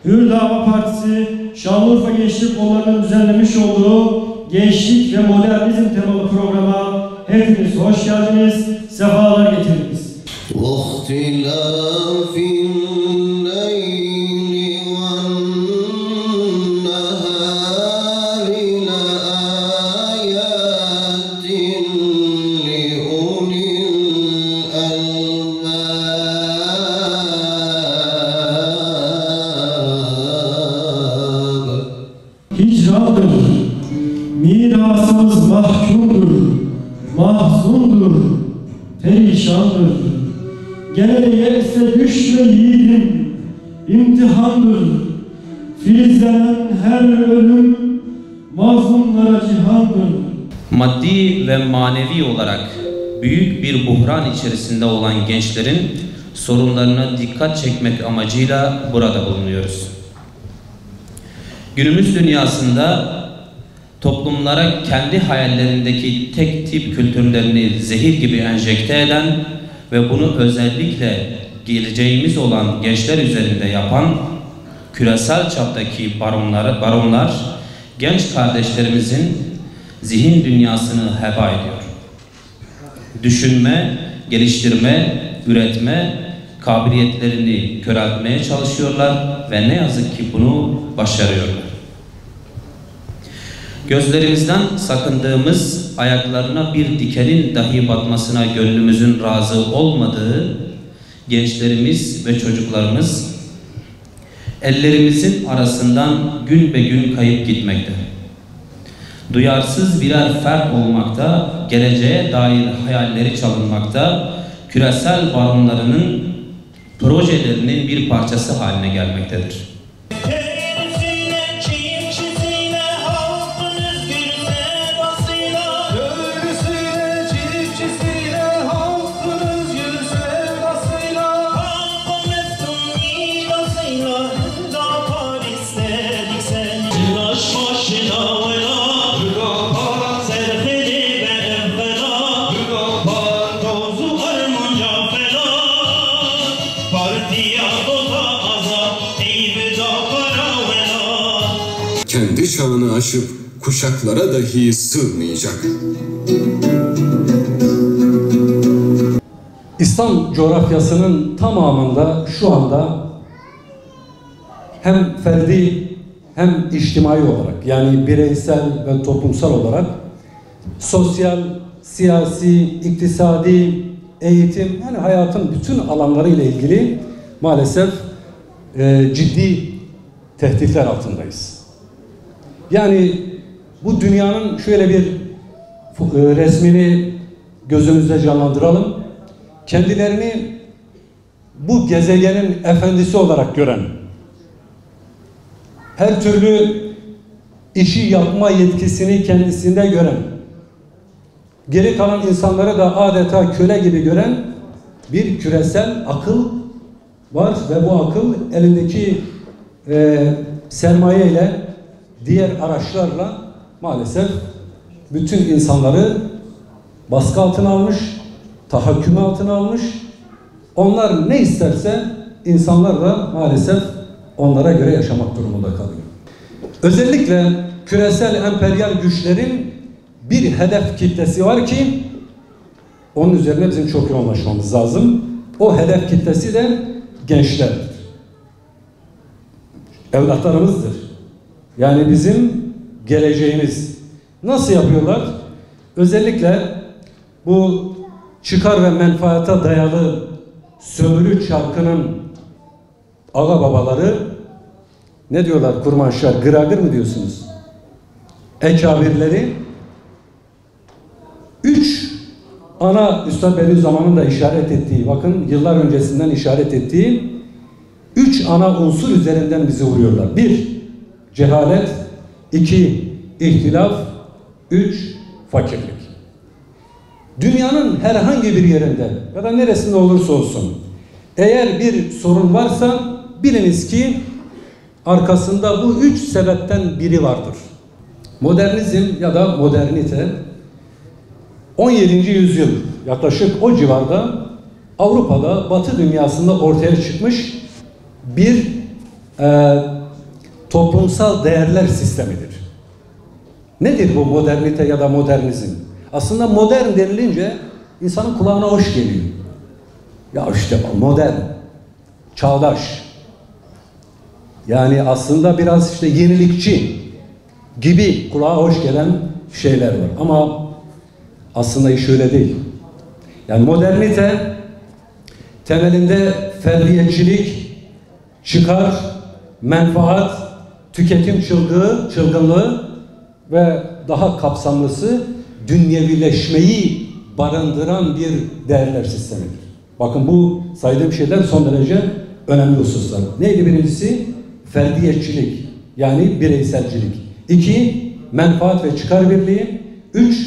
Hür Dava Partisi, Şanlıurfa Gençlik Kolları'nın düzenlemiş olduğu Gençlik ve Modernizm temalı programa hepiniz hoş geldiniz, sefalar getirdiniz. Hicrandır, mirasımız mahkumdur, mahzundur, perişandır. Geleceğe ise güç ve yiğidim, imtihandır. Filizlenen her ölüm mazlumlara cihandır. Maddi ve manevi olarak büyük bir buhran içerisinde olan gençlerin sorunlarına dikkat çekmek amacıyla burada bulunuyoruz. Günümüz dünyasında toplumlara kendi hayallerindeki tek tip kültürlerini zehir gibi enjekte eden ve bunu özellikle geleceğimiz olan gençler üzerinde yapan küresel çaptaki baronlar genç kardeşlerimizin zihin dünyasını heba ediyor. Düşünme, geliştirme, üretme kabiliyetlerini köreltmeye çalışıyorlar ve ne yazık ki bunu başarıyorlar. Gözlerimizden sakındığımız, ayaklarına bir dikenin dahi batmasına gönlümüzün razı olmadığı gençlerimiz ve çocuklarımız ellerimizin arasından gün be gün kayıp gitmekte. Duyarsız birer fert olmakta, geleceğe dair hayalleri çalınmakta, küresel baronlarının projelerinin bir parçası haline gelmektedir. Kendi çağını aşıp kuşaklara dahi sığmayacak. İslam coğrafyasının tamamında şu anda hem ferdi hem içtimai olarak, yani bireysel ve toplumsal olarak sosyal, siyasi, iktisadi, eğitim, yani hayatın bütün alanları ile ilgili maalesef ciddi tehditler altındayız. Yani bu dünyanın şöyle bir resmini gözümüzde canlandıralım. Kendilerini bu gezegenin efendisi olarak gören, her türlü işi yapma yetkisini kendisinde gören, geri kalan insanları da adeta köle gibi gören bir küresel akıl var ve bu akıl elindeki sermaye ile, diğer araçlarla maalesef bütün insanları baskı altına almış, tahakküm altına almış. Onlar ne isterse insanlar da maalesef onlara göre yaşamak durumunda kalıyor. Özellikle küresel emperyal güçlerin bir hedef kitlesi var ki onun üzerine bizim çok yoğunlaşmamız lazım. O hedef kitlesi de gençlerdir. Evlatlarımızdır. Yani bizim geleceğimiz. Nasıl yapıyorlar? Özellikle bu çıkar ve menfaata dayalı sömürü çarkının ağa babaları ne diyorlar kurmaşlar? Gıragır mı diyorsunuz? Ekabirleri 3 ana Üstad Bediüzzaman'ın da işaret ettiği, bakın yıllar öncesinden işaret ettiği 3 ana unsur üzerinden bizi vuruyorlar. 1. Cehalet, 2. İhtilaf, 3. Fakirlik. Dünyanın herhangi bir yerinde ya da neresinde olursa olsun eğer bir sorun varsa biliniz ki arkasında bu 3 sebepten biri vardır. Modernizm ya da modernite 17. yüzyıl yaklaşık o civarda Avrupa'da, Batı dünyasında ortaya çıkmış bir toplumsal değerler sistemidir. Nedir bu modernite ya da modernizm? Aslında modern denilince insanın kulağına hoş geliyor. Ya işte modern, çağdaş. Yani aslında biraz işte yenilikçi gibi kulağa hoş gelen şeyler var. Ama aslında iş öyle değil. Yani modernite temelinde ferdiyetçilik, çıkar, menfaat, tüketim çılgınlığı ve daha kapsamlısı dünyevileşmeyi barındıran bir değerler sistemidir. Bakın bu saydığım şeyler son derece önemli hususlar. Neydi birincisi? Ferdiyetçilik, yani bireyselcilik. 2. Menfaat ve çıkar birliği. 3.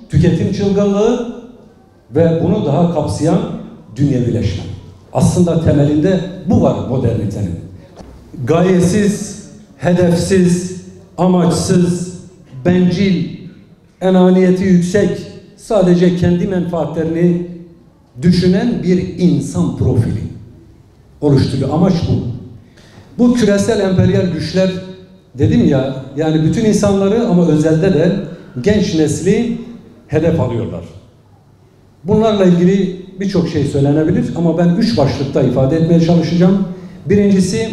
Tüketim çılgınlığı ve bunu daha kapsayan dünyevileşme. Aslında temelinde bu var modernitenin. Gayesiz, hedefsiz, amaçsız, bencil, enaniyeti yüksek, sadece kendi menfaatlerini düşünen bir insan profili oluşturuyor. Amaç bu. Bu küresel emperyal güçler dedim ya, yani bütün insanları ama özelde de genç nesli hedef alıyorlar. Bunlarla ilgili birçok şey söylenebilir ama ben 3 başlıkta ifade etmeye çalışacağım. Birincisi,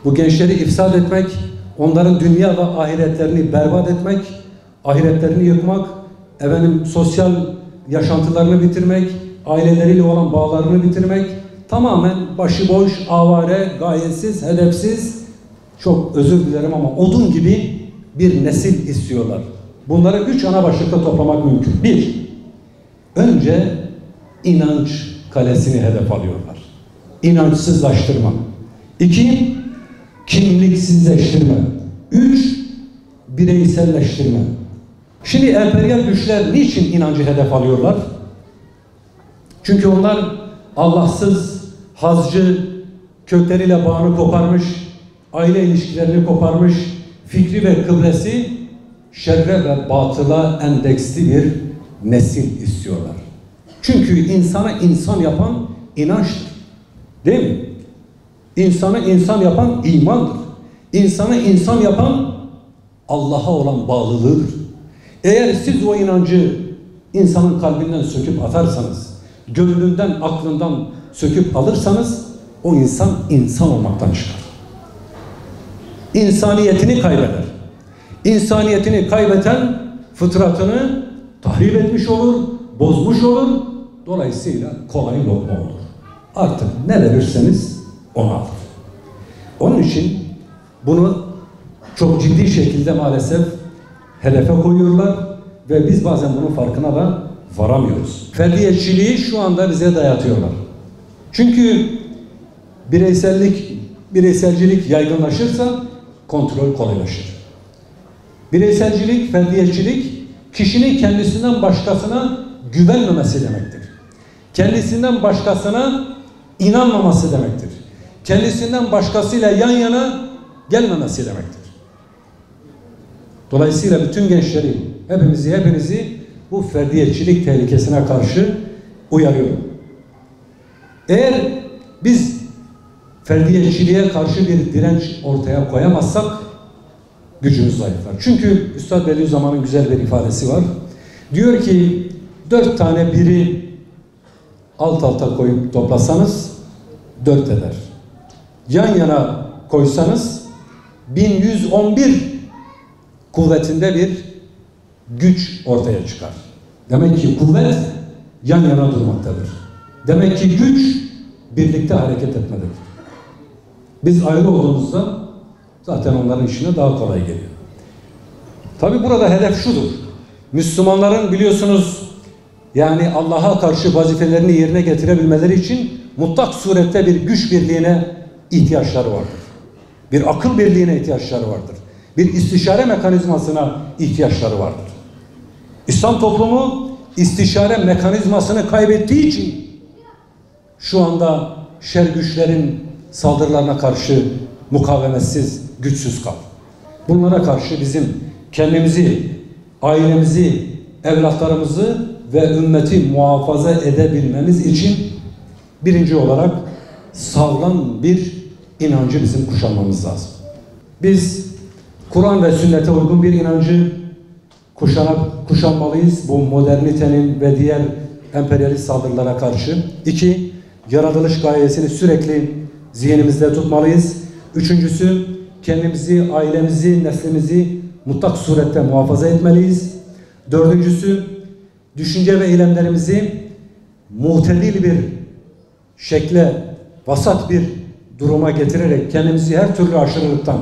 bu gençleri ifsad etmek, onların dünya ve ahiretlerini berbat etmek, ahiretlerini yıkmak, sosyal yaşantılarını bitirmek, aileleriyle olan bağlarını bitirmek, tamamen başıboş, avare, gayesiz, hedefsiz, çok özür dilerim ama odun gibi bir nesil istiyorlar. Bunları 3 ana başlıkta toplamak mümkün. 1. Önce inanç kalesini hedef alıyorlar. İnançsızlaştırma. 2. Kimliksizleştirme. 3. Bireyselleştirme. Şimdi emperyal güçler niçin inancı hedef alıyorlar? Çünkü onlar Allahsız, hazcı, kökleriyle bağını koparmış, aile ilişkilerini koparmış, fikri ve kıblesi şerre ve batıla endeksli bir nesil istiyorlar. Çünkü insana insan yapan inançtır. Değil mi? İnsanı insan yapan imandır. İnsanı insan yapan Allah'a olan bağlılığıdır. Eğer siz o inancı insanın kalbinden söküp atarsanız, gönlünden, aklından söküp alırsanız o insan insan olmaktan çıkar. İnsaniyetini kaybeder. İnsaniyetini kaybeden fıtratını tahrip etmiş olur, bozmuş olur. Dolayısıyla kolay lokma olur. Artık ne verirseniz onu alır. Onun için bunu çok ciddi şekilde maalesef hedefe koyuyorlar ve biz bazen bunun farkına da varamıyoruz. Ferdiyetçiliği şu anda bize dayatıyorlar. Çünkü bireyselcilik yaygınlaşırsa kontrol kolaylaşır. Bireyselcilik, ferdiyetçilik kişinin kendisinden başkasına güvenmemesi demektir. Kendisinden başkasına inanmaması demektir. Kendisinden başkasıyla yan yana gelmemesi demektir. Dolayısıyla bütün gençleri, hepinizi bu ferdiyetçilik tehlikesine karşı uyarıyorum. Eğer biz ferdiyetçiliğe karşı bir direnç ortaya koyamazsak gücümüz zayıflar. Çünkü Üstad Bediüzzaman'ın güzel bir ifadesi var. Diyor ki 4 tane biri alt alta koyup toplasanız 4 eder. Yan yana koysanız 1111 kuvvetinde bir güç ortaya çıkar. Demek ki kuvvet yan yana durmaktadır. Demek ki güç birlikte hareket etmededir. Biz ayrı olduğumuzda zaten onların işine daha kolay geliyor. Tabi burada hedef şudur. Müslümanların biliyorsunuz yani Allah'a karşı vazifelerini yerine getirebilmeleri için mutlak surette bir güç birliğine ihtiyaçları vardır. Bir akıl birliğine ihtiyaçları vardır. Bir istişare mekanizmasına ihtiyaçları vardır. İslam toplumu istişare mekanizmasını kaybettiği için şu anda şer güçlerin saldırılarına karşı mukavemetsiz, güçsüz kal. Bunlara karşı bizim kendimizi, ailemizi, evlatlarımızı ve ümmeti muhafaza edebilmemiz için birinci olarak sağlam bir inancı bizim kuşanmamız lazım. Biz Kur'an ve sünnete uygun bir inancı kuşanmalıyız bu modernitenin ve diğer emperyalist saldırılara karşı. 2. Yaratılış gayesini sürekli zihnimizde tutmalıyız. 3. Kendimizi, ailemizi, neslimizi mutlak surette muhafaza etmeliyiz. 4. Düşünce ve eylemlerimizi muhtedil bir şekle, vasat bir duruma getirerek kendimizi her türlü aşırılıktan,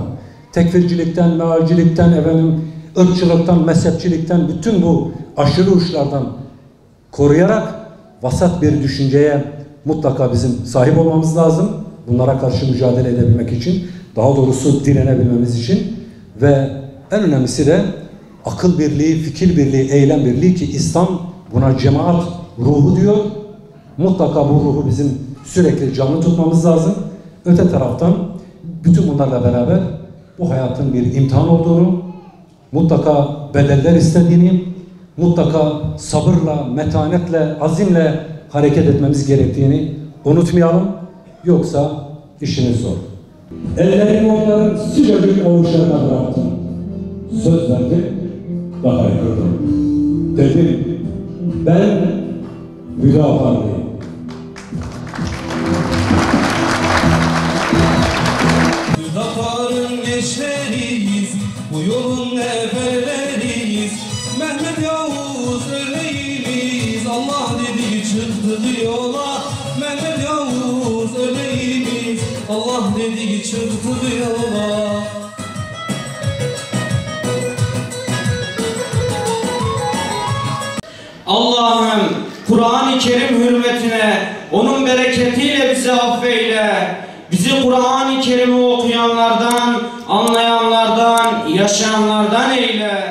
tekfircilikten, mealcilikten, ırkçılıktan, mezhepçilikten, bütün bu aşırı uçlardan koruyarak vasat bir düşünceye mutlaka bizim sahip olmamız lazım. Bunlara karşı mücadele edebilmek için, daha doğrusu direnebilmemiz için ve en önemlisi de akıl birliği, fikir birliği, eylem birliği ki İslam buna cemaat ruhu diyor. Mutlaka bu ruhu bizim sürekli canlı tutmamız lazım. Öte taraftan bütün bunlarla beraber bu hayatın bir imtihan olduğunu, mutlaka bedeller istediğini, mutlaka sabırla, metanetle, azimle hareket etmemiz gerektiğini unutmayalım. Yoksa işimiz zor. Ellerimi onların sıcacık avuçlarına bıraktım. Söz verdim, daha yıkıldım. Dedim, ben müdafaadeyim. Müdafaanın gençleriyiz, bu yolun neferleriyiz. Mehmet Yavuz örneğimiz, Allah dedi çıktı yola. Mehmet Yavuz örneğimiz, Allah dedi çıktı yola. Allah'ım Kur'an-ı Kerim hürmetine, onun bereketiyle bizi affeyle. Bizi Kur'an-ı Kerim'i okuyanlardan, anlayanlardan, yaşayanlardan eyle.